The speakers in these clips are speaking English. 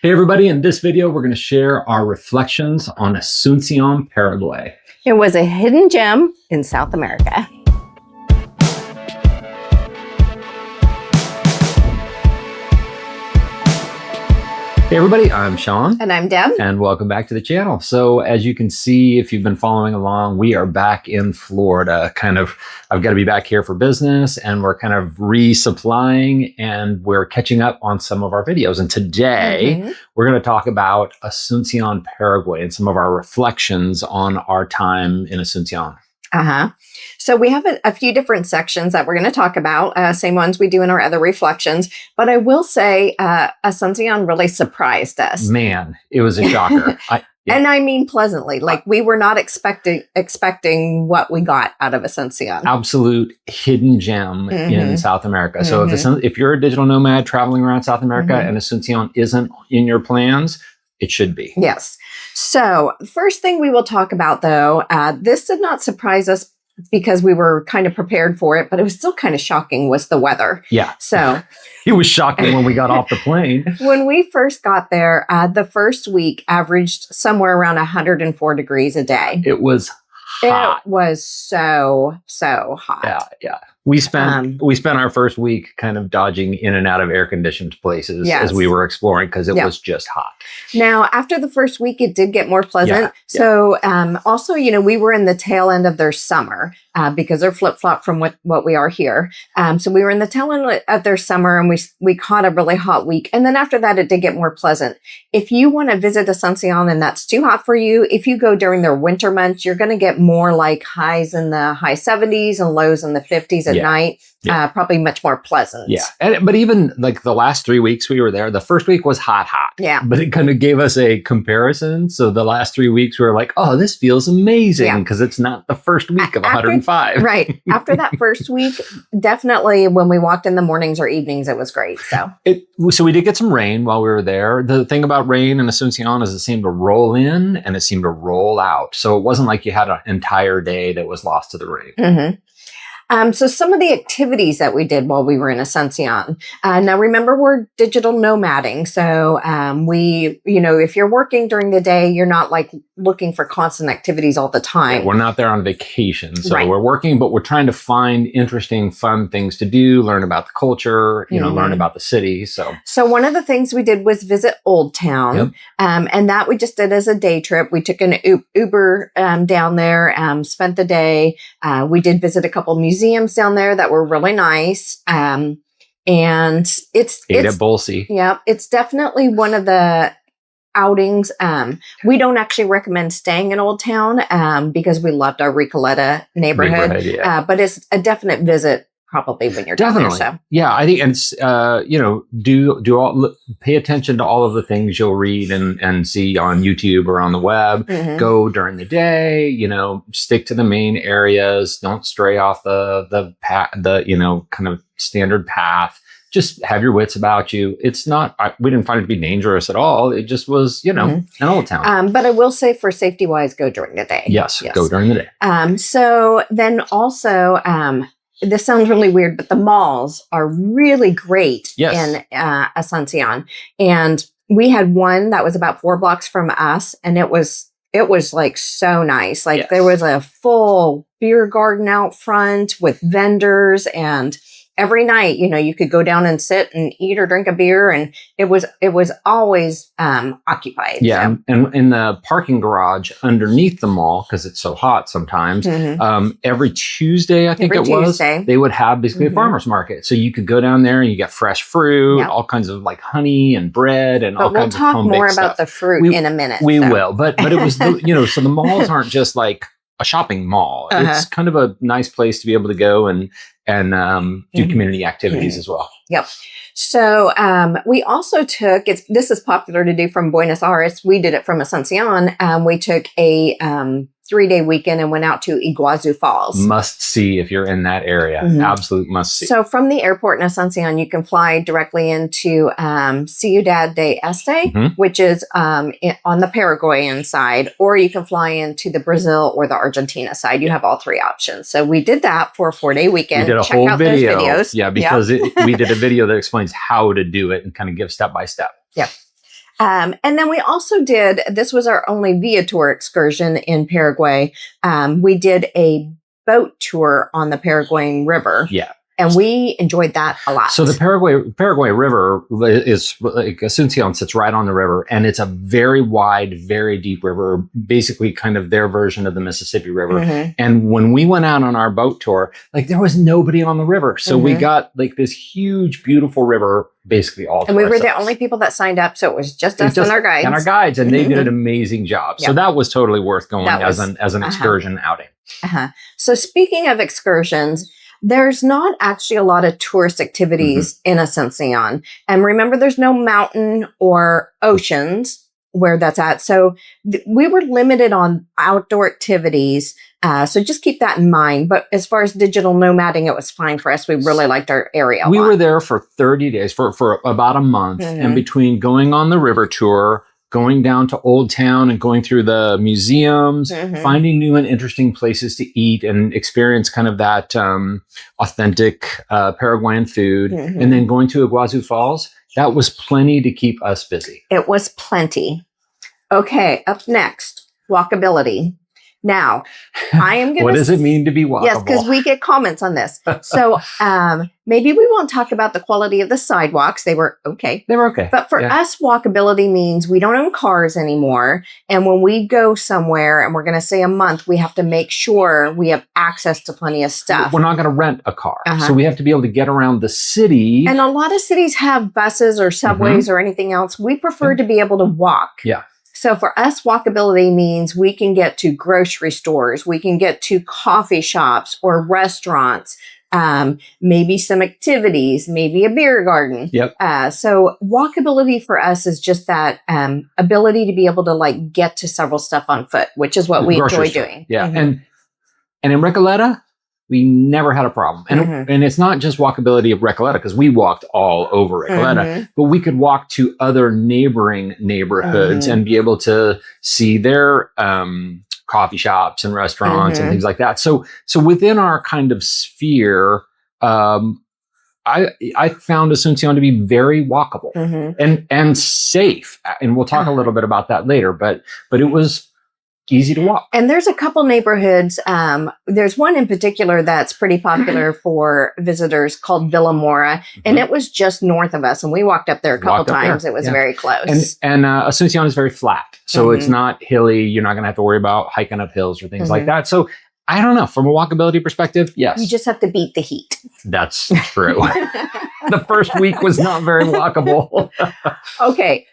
Hey everybody, in this video, we're going to share our reflections on Asuncion, Paraguay. It was a hidden gem in South America. Hey everybody, I'm Sean. And I'm Deb. And welcome back to the channel. So as you can see, if you've been following along, we are back in Florida. I've got to be back here for business, and we're kind of resupplying, and we're catching up on some of our videos. And today, we're going to talk about Asuncion, Paraguay, and some of our reflections on our time in Asuncion. So we have a few different sections that we're going to talk about, same ones we do in our other reflections. But I will say Asuncion really surprised us. Man, it was a shocker. And I mean pleasantly, like we were not expecting what we got out of Asuncion. Absolute hidden gem in South America. So if you're a digital nomad traveling around South America and Asuncion isn't in your plans, it should be. Yes. So first thing we will talk about, though, this did not surprise us because we were kind of prepared for it, but it was still kind of shocking, was the weather. Yeah. So it was shocking when we got off the plane. When we first got there, the first week averaged somewhere around 104 degrees a day. It was hot. It was so hot. Yeah. We spent our first week kind of dodging in and out of air-conditioned places as we were exploring because it was just hot. Now, after the first week, it did get more pleasant. So also, we were in the tail end of their summer because they're flip-flop from what we are here. So we were in the tail end of their summer, and we caught a really hot week. And then after that, it did get more pleasant. If you want to visit Asuncion and that's too hot for you, if you go during their winter months, you're going to get more like highs in the high 70s and lows in the 50s at night. Probably much more pleasant. Yeah. But even like the last 3 weeks we were there, the first week was hot. Yeah. But it kind of gave us a comparison. So the last 3 weeks we were like, oh, this feels amazing because it's not the first week of 105. Right. After that first week, definitely when we walked in the mornings or evenings, it was great. So we did get some rain while we were there. The thing about rain in Asuncion is it seemed to roll in and it seemed to roll out. So it wasn't like you had an entire day that was lost to the rain. So some of the activities that we did while we were in Asuncion. Now remember, we're digital nomading. So if you're working during the day, you're not like looking for constant activities all the time. Yeah, we're not there on vacation. So we're working, but we're trying to find interesting, fun things to do, learn about the culture, learn about the city. So one of the things we did was visit Old Town. And that we just did as a day trip. We took an Uber down there, spent the day. We did visit a couple museums down there that were really nice. And it's at Bolsey. Yeah, it's definitely one of the outings. We don't actually recommend staying in Old Town because we loved our Recoleta neighborhood. But it's a definite visit probably when you're down there. So. Yeah, I think it's pay attention to all of the things you'll read and see on YouTube or on the web. Go during the day, stick to the main areas, don't stray off the path, kind of standard path. Just have your wits about you. It's not, we didn't find it to be dangerous at all. It just was, an old town. But I will say for safety wise, go during the day. Yes, go during the day. So then also, this sounds really weird, but the malls are really great in Asuncion. And we had one that was about 4 blocks from us, and it was like so nice. Like there was a full beer garden out front with vendors, and every night, you could go down and sit and eat or drink a beer, and it was always occupied. Yeah, so. And in the parking garage underneath the mall, because it's so hot sometimes, every Tuesday, I think they would have basically a farmer's market. So you could go down there and you get fresh fruit, all kinds of like honey and bread and all kinds of home-baked stuff. We'll talk more about the fruit in a minute. We will, but it was, so the malls aren't just like a shopping mall. It's kind of a nice place to be able to go and do community activities as well. Yep. So we also took, this is popular to do from Buenos Aires. We did it from Asuncion. We took a 3-day weekend and went out to Iguazu Falls. Must see if you're in that area. Absolute must see. So from the airport in Asuncion, you can fly directly into Ciudad de Este, which is on the Paraguayan side, or you can fly into the Brazil or the Argentina side. You have all 3 options. So we did that for a 4-day weekend. We did a whole video. Those videos. Yeah, because we did a video that explains how to do it and kind of give step by step. Yep. And then we also did, this was our only via tour excursion in Paraguay. We did a boat tour on the Paraguayan River. Yeah. And we enjoyed that a lot. So the Paraguay River is like Asuncion sits right on the river, and it's a very wide, very deep river, basically kind of their version of the Mississippi River. Mm-hmm. And when we went out on our boat tour, like there was nobody on the river. So we got like this huge, beautiful river basically all to And we were ourselves. the only people that signed up. So it was just us and our guides. And they did an amazing job. So that was totally worth going as an excursion outing. So speaking of excursions, there's not actually a lot of tourist activities in Asuncion. And remember, there's no mountain or oceans where that's at. So we were limited on outdoor activities. So just keep that in mind. But as far as digital nomading, it was fine for us. We really liked our area a lot. We were there for 30 days, for about a month. And between going on the river tour, going down to Old Town and going through the museums, finding new and interesting places to eat and experience kind of that authentic Paraguayan food, and then going to Iguazu Falls, that was plenty to keep us busy. It was plenty. Okay, up next, walkability. Now, I am going to... What does it mean to be walkable? Yes, because we get comments on this. So maybe we won't talk about the quality of the sidewalks. They were okay. They were okay. But for us, walkability means we don't own cars anymore. And when we go somewhere, and we're going to say a month, we have to make sure we have access to plenty of stuff. We're not going to rent a car. So we have to be able to get around the city. And a lot of cities have buses or subways or anything else. We prefer to be able to walk. Yeah. So for us, walkability means we can get to grocery stores, we can get to coffee shops or restaurants, maybe some activities, maybe a beer garden. Yep. So walkability for us is just that ability to be able to like get to several stuff on foot, which is what we enjoy doing. Yeah. And in Recoleta, we never had a problem. And it's not just walkability of Recoleta, because we walked all over Recoleta, but we could walk to other neighboring neighborhoods and be able to see their coffee shops and restaurants and things like that. So within our kind of sphere, I found Asuncion to be very walkable and safe. And we'll talk a little bit about that later, but it was easy to walk. And there's a couple neighborhoods. There's one in particular that's pretty popular for visitors called Villa Mora. And it was just north of us. And we walked up there a couple times. It was very close. And Asuncion is very flat. So it's not hilly. You're not going to have to worry about hiking up hills or things like that. So I don't know. From a walkability perspective, yes. You just have to beat the heat. That's true. The first week was not very walkable. Okay.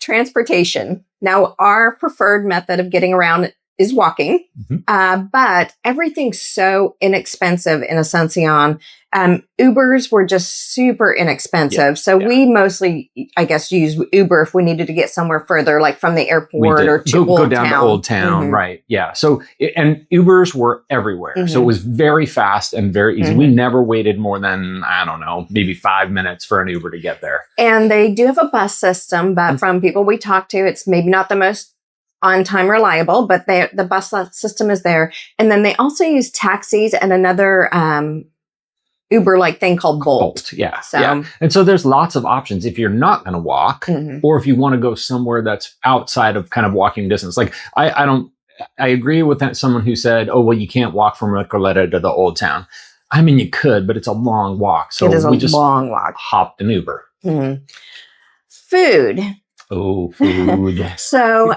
Transportation. Now, our preferred method of getting around is walking, but everything's so inexpensive in Asuncion. Ubers were just super inexpensive. We mostly, I guess, use Uber if we needed to get somewhere further, like from the airport or to go down to Old Town. Right. Yeah. So, and Ubers were everywhere. So it was very fast and very easy. We never waited more than, I don't know, maybe 5 minutes for an Uber to get there. And they do have a bus system, but from people we talk to, it's maybe not the most on-time reliable, but the bus system is there. And then they also use taxis and another Uber-like thing called Bolt. Yeah. And so there's lots of options if you're not going to walk, or if you want to go somewhere that's outside of kind of walking distance. Like I agree with someone who said, oh, well, you can't walk from Recoleta to the Old Town. I mean, you could, but it's a long walk. So we just long walk. Hopped an Uber. Food. Oh, food. So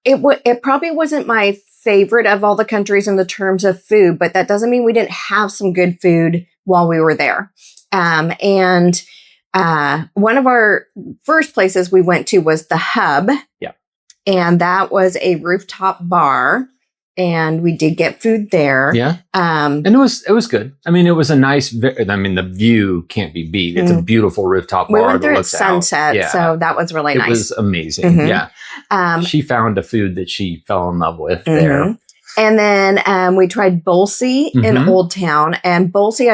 it probably wasn't my favorite of all the countries in the terms of food, but that doesn't mean we didn't have some good food while we were there. And one of our first places we went to was the Hub. Yeah. And that was a rooftop bar. And we did get food there. Yeah. And it was good. I mean, it was a nice, the view can't be beat. It's a beautiful rooftop bar. We went there at sunset. So that was really nice. It was amazing. Yeah. She found a food that she fell in love with there. And then we tried Bolsey in Old Town. And Bolsey,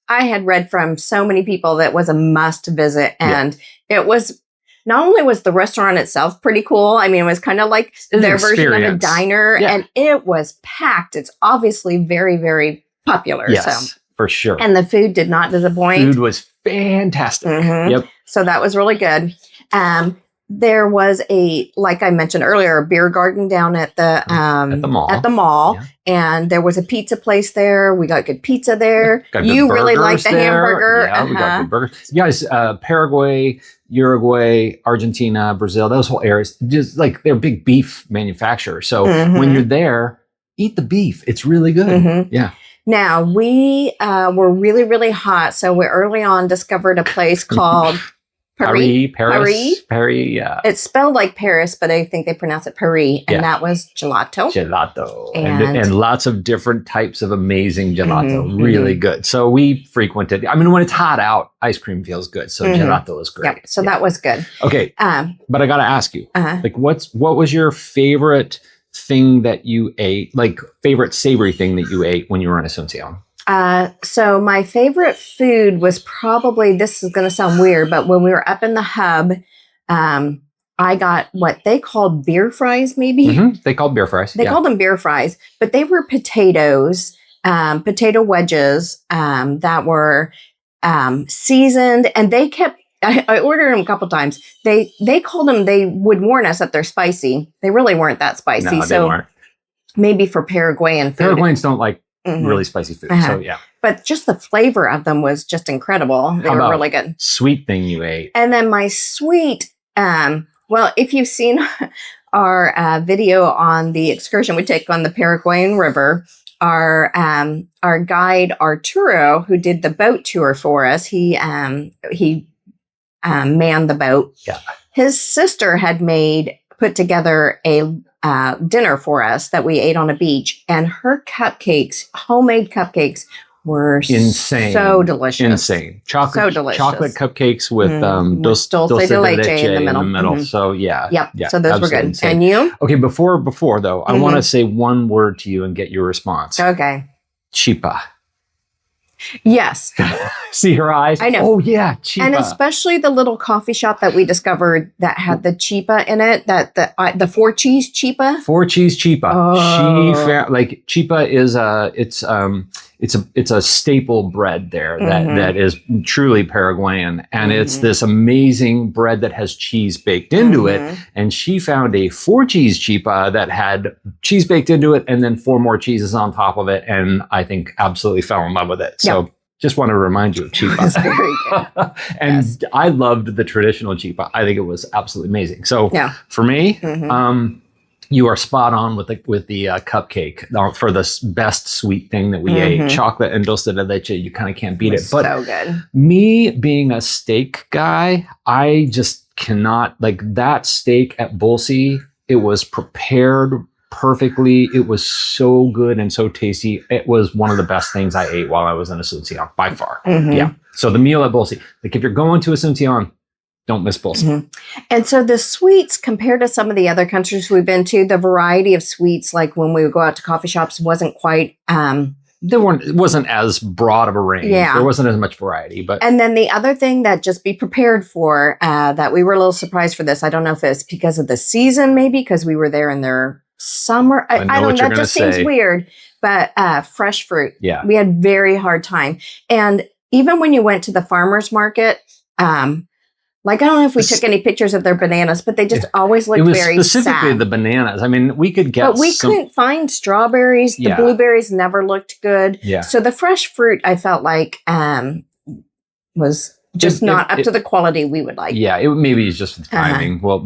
I had read from so many people that was a must visit. And it was, not only was the restaurant itself pretty cool, I mean, it was kind of like their version of a diner, and it was packed. It's obviously very, very popular. Yes, for sure. And the food did not disappoint. Food was fantastic. Yep. So that was really good. There was like I mentioned earlier, a beer garden down at the mall. Yeah. And there was a pizza place there. We got good pizza there. You really liked the hamburger. Yeah, we got good burgers. You guys, Paraguay, Uruguay, Argentina, Brazil, those whole areas, just like they're big beef manufacturers. So when you're there, eat the beef. It's really good. Yeah. Now, we were really, really hot. So we early on discovered a place called Paris, yeah. It's spelled like Paris, but I think they pronounce it Paris. And that was gelato. Gelato. And lots of different types of amazing gelato. Really good. So we frequented. I mean, when it's hot out, ice cream feels good. So gelato is great. Yep. So that was good. Okay. But I got to ask you, like, what was your favorite thing that you ate, like favorite savory thing that you ate when you were in Asuncion? So my favorite food was probably, this is going to sound weird, but when we were up in the hub, I got what they called beer fries, maybe. They called beer fries. They called them beer fries, but they were potatoes, potato wedges that were seasoned, and they kept. I ordered them a couple times. They called them. They would warn us that they're spicy. They really weren't that spicy. No, they weren't. Maybe for Paraguayan food. Paraguayans don't like really spicy food. So yeah. But just the flavor of them was just incredible. They were really good. Sweet thing you ate. And then my sweet, well, if you've seen our video on the excursion we take on the Paraguayan River, our guide Arturo, who did the boat tour for us, he manned the boat. Yeah. His sister had put together a dinner for us that we ate on a beach, and her homemade cupcakes, were insane, so delicious, insane, chocolate, so delicious. Chocolate cupcakes with dulce de leche in the middle. So yeah. So those were good. Insane. And you? Okay, before though, I want to say one word to you and get your response. Okay. Chipa. Yes. See her eyes? I know. Oh, yeah. Chipa. And especially the little coffee shop that we discovered that had the chipa in it, that the 4-cheese chipa. 4-cheese chipa. Oh. Chipa is it's a staple bread there that is truly Paraguayan. And it's this amazing bread that has cheese baked into it. And she found a 4-cheese chipa that had cheese baked into it and then 4 more cheeses on top of it. And I think absolutely fell in love with it. So just want to remind you of chipa. That's very good. And I loved the traditional chipa. I think it was absolutely amazing. So for me, you are spot on with the cupcake for the best sweet thing that we ate. Chocolate and dulce de leche, you kind of can't beat it. But so good. Me being a steak guy, I just cannot, like that steak at Bolsi, it was prepared perfectly. It was so good and so tasty. It was one of the best things I ate while I was in Asuncion, by far. Yeah. So the meal at Bolsi, like if you're going to Asuncion, don't miss Bolsi. And so the sweets, compared to some of the other countries we've been to, the variety of sweets, like when we would go out to coffee shops, wasn't quite. It wasn't as broad of a range. Yeah. There wasn't as much variety. But and then the other thing that just be prepared for, that we were a little surprised for this. I don't know if it's because of the season, maybe because we were there in their summer. I don't know. That just seems weird. But fresh fruit. Yeah. We had very hard time. And even when you went to the farmer's market, like, I don't know if we took any pictures of their bananas, but they just always looked very sad. Specifically the bananas. I mean, we could get But we couldn't find strawberries. The blueberries never looked good. Yeah. So the fresh fruit, I felt like, was just not up to the quality we would like. Yeah, maybe it's just the timing. Well,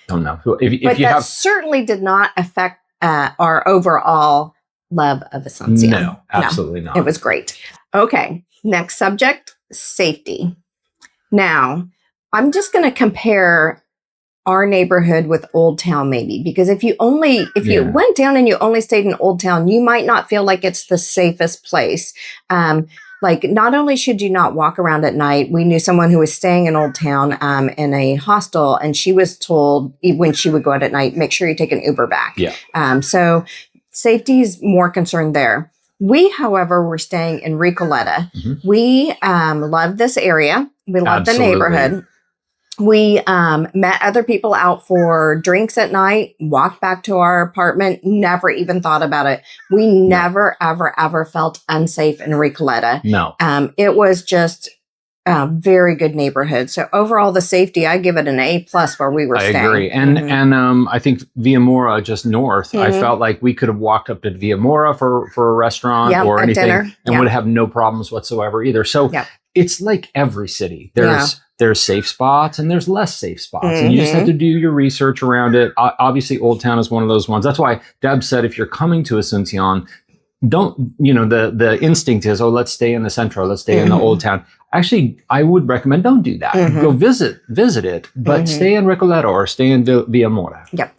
don't know. But that certainly did not affect our overall love of Asuncion. No, absolutely not. It was great. Okay, next subject, safety. Now, I'm just going to compare our neighborhood with Old Town, maybe, because if you went down and you only stayed in Old Town, you might not feel like it's the safest place. Like, not only should you not walk around at night, we knew someone who was staying in Old Town in a hostel, and she was told when she would go out at night, make sure you take an Uber back. Yeah. So safety is more concerned there. We, however, were staying in Recoleta. We loved this area. We loved the neighborhood. We met other people out for drinks at night, walked back to our apartment, never even thought about it. We never, ever, ever felt unsafe in Recoleta. No. It was just very good neighborhood. So overall, the safety, I give it an A+ where we were staying. I agree. And I think Viamora just north, I felt like we could have walked up to Viamora for a restaurant or anything and would have no problems whatsoever either. So it's like every city. There's safe spots and there's less safe spots. And you just have to do your research around it. Obviously, Old Town is one of those ones. That's why Deb said if you're coming to Asuncion, don't, the instinct is, let's stay in the Centro, let's stay in the Old Town. Actually, I would recommend don't do that. Go visit it, but stay in Recoleto or stay in Viamora. Yep.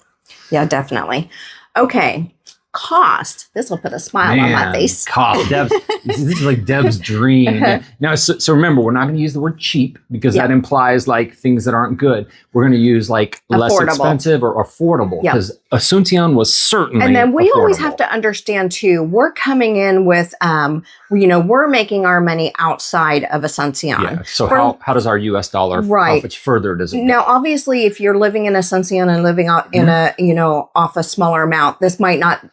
Yeah, definitely. Okay. Cost. This will put a smile on my face. Cost. This is like Deb's dream. Now, so remember, we're not going to use the word cheap because that implies like things that aren't good. We're going to use like less expensive or affordable because Asuncion was certainly And then we affordable. always have to understand too, we're coming in with, we're making our money outside of Asuncion. Yeah. So how does our US dollar, how much further does it go? Now, obviously, if you're living in Asuncion and living out in off a smaller amount, this might not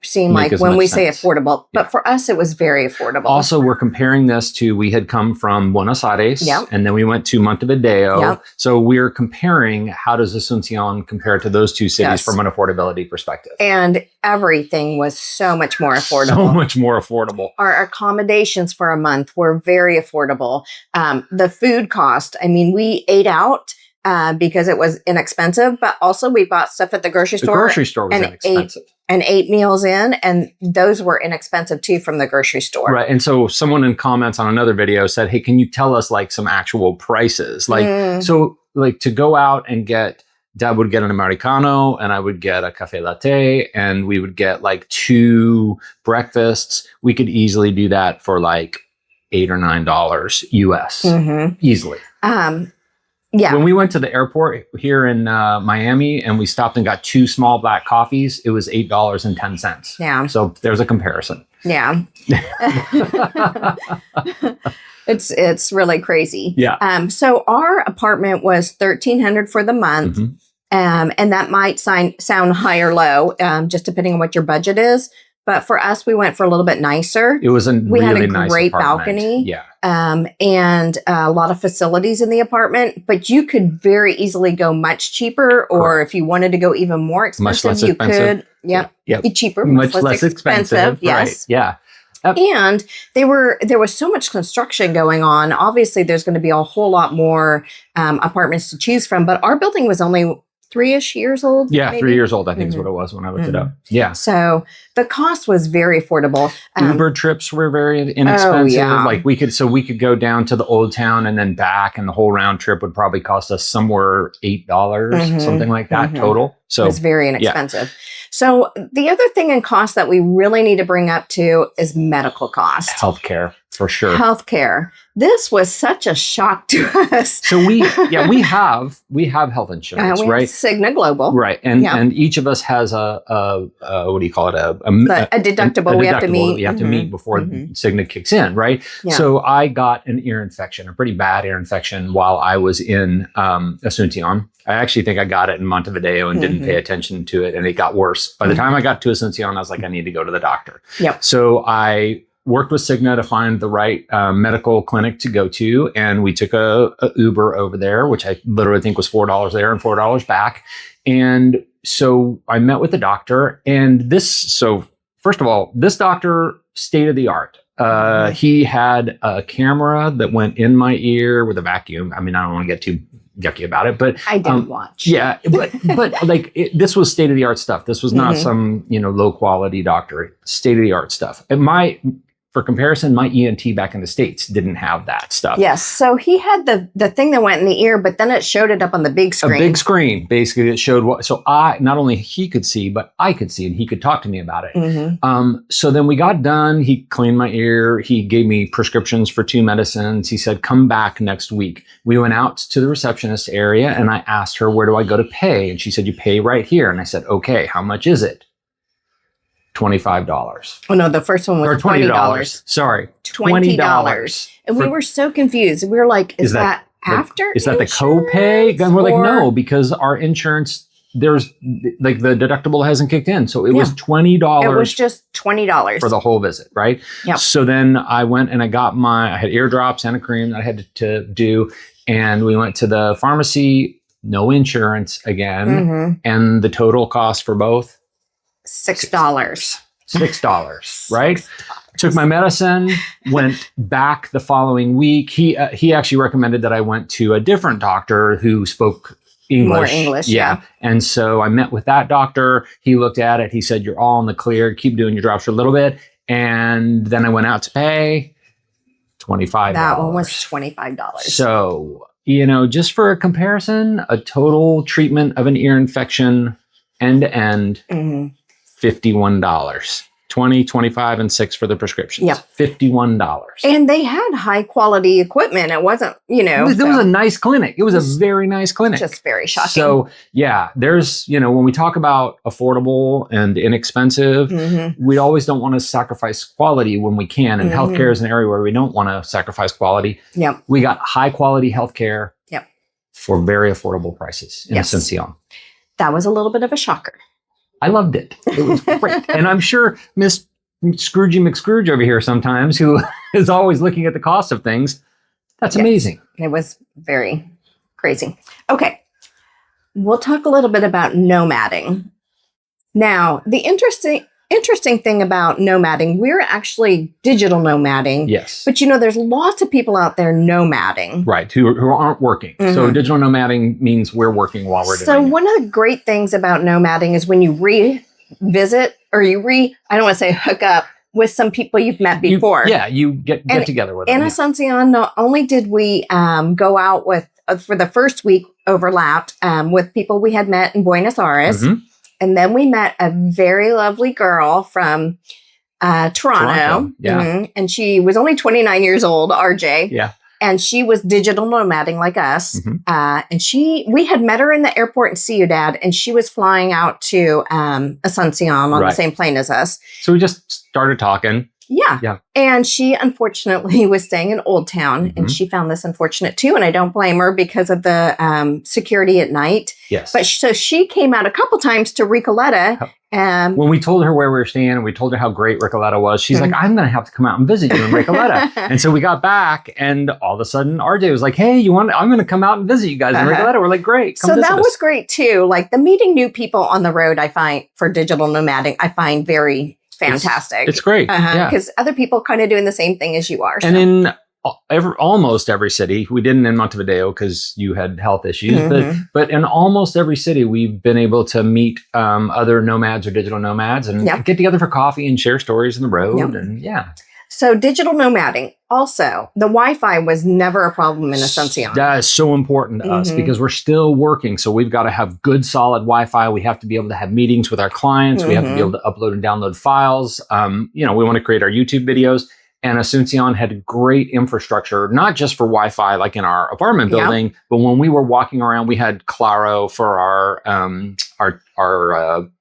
seem like when we say affordable, but for us, it was very affordable. Also, we're comparing this to, we had come from Buenos Aires and then we went to Montevideo. So we're comparing how does Asuncion compare to those two cities from an affordability perspective. And everything was so much more affordable. So much more affordable. Our accommodations for a month were very affordable. The food cost, we ate out because it was inexpensive, but also we bought stuff at the grocery store. The grocery store was inexpensive. And 8 meals in, and those were inexpensive too from the grocery store. Right. And so someone in comments on another video said, hey, can you tell us like some actual prices? So to go out and Dad would get an Americano and I would get a cafe latte and we would get like 2 breakfasts. We could easily do that for like $8 or $9 US. Easily. When we went to the airport here in Miami and we stopped and got 2 small black coffees, it was $8.10. Yeah. So there's a comparison. Yeah. It's really crazy. Yeah. So our apartment was $1,300 for the month. And that might sound high or low, just depending on what your budget is. But for us, we went for a little bit nicer. It was we had a nice great apartment. balcony. Yeah. And a lot of facilities in the apartment, but you could very easily go much cheaper, or if you wanted to go even more expensive, you could. Yeah. Cheaper, much less expensive. Yes. Right. Yeah. And there was so much construction going on. Obviously, there's going to be a whole lot more apartments to choose from, but our building was only 3-ish years old. Yeah, maybe? 3 years old, I think is what it was when I looked it up. Yeah. So the cost was very affordable. Uber trips were very inexpensive. Like we could go down to the Old Town and then back, and the whole round trip would probably cost us somewhere $8, something like that total. So it was very inexpensive. So the other thing in cost that we really need to bring up too is medical cost. Healthcare, for sure. Healthcare. This was such a shock to us. So we have health insurance, we right? have Cigna Global, right? And each of us has a what do you call it? A deductible we have to meet. We have to meet before Cigna kicks in, right? Yeah. So I got an ear infection, a pretty bad ear infection, while I was in Asuncion. I actually think I got it in Montevideo and didn't pay attention to it, and it got worse. By the time I got to Asuncion, I was like, I need to go to the doctor. Yep. So I worked with Cigna to find the right medical clinic to go to, and we took a Uber over there, which I literally think was $4 there and $4 back. And so I met with the doctor, and first of all, this doctor, state of the art. He had a camera that went in my ear with a vacuum. I don't want to get too yucky about it, but I didn't watch. Yeah, but like this was state of the art stuff. This was not some low quality doctor. State of the art stuff. For comparison, my ENT back in the States didn't have that stuff. Yes. So he had the thing that went in the ear, but then it showed it up on the big screen. A big screen, basically, that showed what. So not only he could see, but I could see, and he could talk to me about it. So then we got done. He cleaned my ear. He gave me prescriptions for 2 medicines. He said, come back next week. We went out to the receptionist area, and I asked her, where do I go to pay? And she said, you pay right here. And I said, okay, how much is it? $25. Oh no, the first one was or $20. Sorry, $20. And we were so confused. We were like, is that after? Is that the copay? And we're like, no, because our insurance there's like the deductible hasn't kicked in. So it was $20. It was just $20 for the whole visit, right? Yep. So then I went and I had eardrops and a cream that I had to do. And we went to the pharmacy, no insurance again. And the total cost for both? $6. $6, right? Took my medicine, went back the following week. He actually recommended that I went to a different doctor who spoke English. More English, yeah. And so I met with that doctor. He looked at it. He said, you're all in the clear. Keep doing your drops for a little bit. And then I went out to pay $25. That one was $25. So, just for a comparison, a total treatment of an ear infection end to end, $51. 20, 25, and 6 for the prescriptions. Yep. $51. And they had high quality equipment. It wasn't, It was a nice clinic. It was a very nice clinic. Just very shocking. So yeah, there's, when we talk about affordable and inexpensive, we always don't want to sacrifice quality when we can. And healthcare is an area where we don't want to sacrifice quality. Yep. We got high quality healthcare for very affordable prices in Asuncion. That was a little bit of a shocker. I loved it. It was great. And I'm sure Miss Scroogey McScrooge over here sometimes, who is always looking at the cost of things, that's amazing. It was very crazy. Okay. We'll talk a little bit about nomading. Now, the interesting thing about nomading, we're actually digital nomading. Yes. But there's lots of people out there nomading. Right, who aren't working. So digital nomading means we're working while we're doing it. So one of the great things about nomading is when you revisit or I don't want to say hook up with some people you've met before. You get together with them. In Asuncion, not only did we go out with, for the first week overlapped with people we had met in Buenos Aires. And then we met a very lovely girl from Toronto. Yeah. And she was only 29 years old, RJ. Yeah. And she was digital nomading like us. And we had met her in the airport in Ciudad, and she was flying out to Asuncion on the same plane as us. So we just started talking. Yeah. And she unfortunately was staying in Old Town, and she found this unfortunate too. And I don't blame her because of the security at night. Yes. But so she came out a couple times to Recoleta. When we told her where we were staying and we told her how great Recoleta was, she's like, I'm going to have to come out and visit you in Recoleta. And so we got back, and all of a sudden RJ was like, hey, I'm going to come out and visit you guys in Recoleta. We're like, great. So that was great too. Like the meeting new people on the road, I find for digital nomading, I find very fantastic. It's great. Because other people kind of doing the same thing as you are. So. And in almost every city, we didn't in Montevideo because you had health issues, but in almost every city, we've been able to meet other nomads or digital nomads and get together for coffee and share stories on the road. And So digital nomading. Also, the Wi-Fi was never a problem in Asuncion. That is so important to us because we're still working. So we've got to have good, solid Wi-Fi. We have to be able to have meetings with our clients. We have to be able to upload and download files. We want to create our YouTube videos. And Asuncion had great infrastructure, not just for Wi-Fi, like in our apartment building, but when we were walking around, we had Claro for our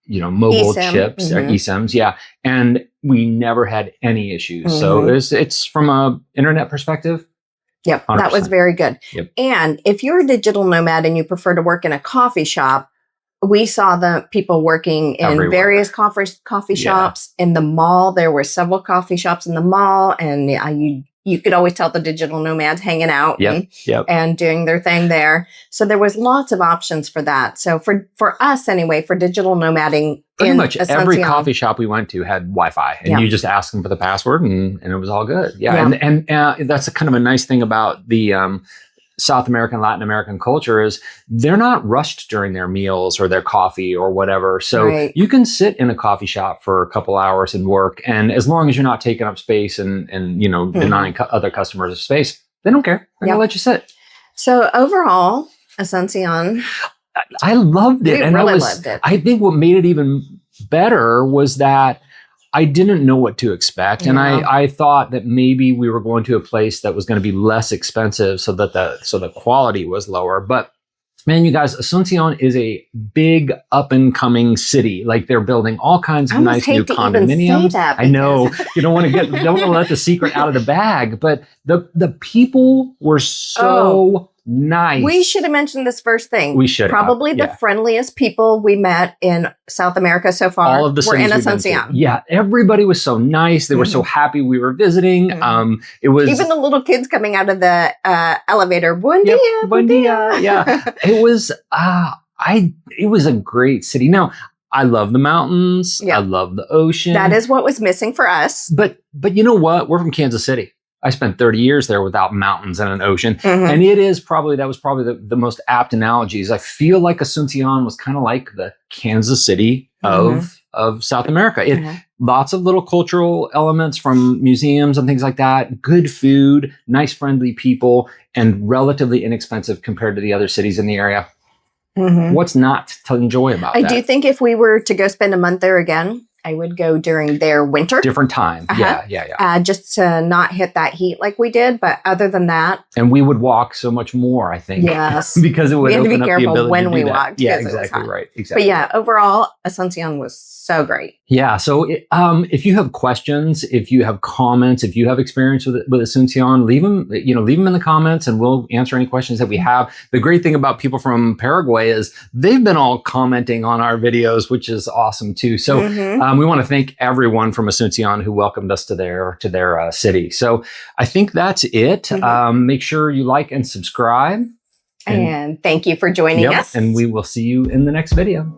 mobile chips, our eSIMs, and we never had any issues. So it's from a internet perspective. Yep, 100%. that was very good. Yep. And if you're a digital nomad and you prefer to work in a coffee shop, we saw the people working in various coffee shops in the mall. There were several coffee shops in the mall, and you could always tell the digital nomads hanging out and doing their thing there. So there was lots of options for that. So for us anyway, for digital nomading, pretty much every coffee shop we went to had Wi-Fi, and you just asked them for the password, and it was all good. And that's a kind of a nice thing about the South American, Latin American culture is they're not rushed during their meals or their coffee or whatever. So you can sit in a coffee shop for a couple hours and work. And as long as you're not taking up space and denying other customers space, they don't care. They're going to let you sit. So overall, Asuncion, I loved it. And really loved it. I think what made it even better was that I didn't know what to expect. And I thought that maybe we were going to a place that was going to be less expensive so that the quality was lower. But man, you guys, Asuncion is a big up and coming city. Like they're building all kinds of nice new condominiums. I know you don't want to let the secret out of the bag, but the people were so nice. We should have mentioned this first thing. We should Probably the friendliest people we met in South America so far. All of the were in cities we've been to. Asuncion. Yeah, everybody was so nice. They were so happy we were visiting. It was even the little kids coming out of the elevator. Buen dia, buen dia. Yeah, it was. It was a great city. Now, I love the mountains. Yeah. I love the ocean. That is what was missing for us. But you know what? We're from Kansas City. I spent 30 years there without mountains and an ocean. Mm-hmm. And that was probably the most apt analogies. I feel like Asuncion was kind of like the Kansas City of South America. Lots of little cultural elements from museums and things like that. Good food, nice, friendly people, and relatively inexpensive compared to the other cities in the area. What's not to enjoy about that? I do think if we were to go spend a month there again, I would go during their winter. Different time. Yeah. Just to not hit that heat like we did. But other than that. And we would walk so much more, I think. Yes. Because it would we had to be open up the careful ability when to do we that. walked. Yeah, exactly right. Exactly. But yeah, overall, Asuncion was so great. Yeah. So if you have questions, if you have comments, if you have experience with Asuncion, leave them in the comments and we'll answer any questions that we have. The great thing about people from Paraguay is they've been all commenting on our videos, which is awesome too. So we want to thank everyone from Asuncion who welcomed us to their city. So I think that's it. Make sure you like and subscribe. And thank you for joining us. And we will see you in the next video.